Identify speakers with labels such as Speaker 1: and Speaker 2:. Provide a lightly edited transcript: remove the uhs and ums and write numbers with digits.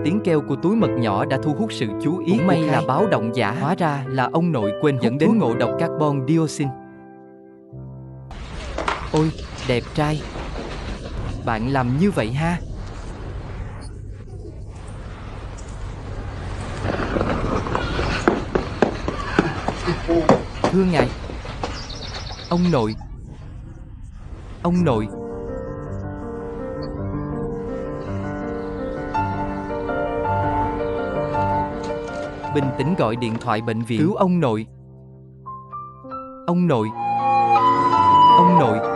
Speaker 1: Tiếng kêu của túi mật nhỏ đã thu hút sự chú ý. Cũng may là báo động giả, hóa ra là ông nội quên dẫn đến ngộ độc carbon dioxide. Ôi, đẹp trai. Bạn làm như vậy ha? Thưa ngài. Ông nội. Ông nội. Bình tĩnh gọi điện thoại bệnh viện cứu ông nội. Ông nội. Ông nội.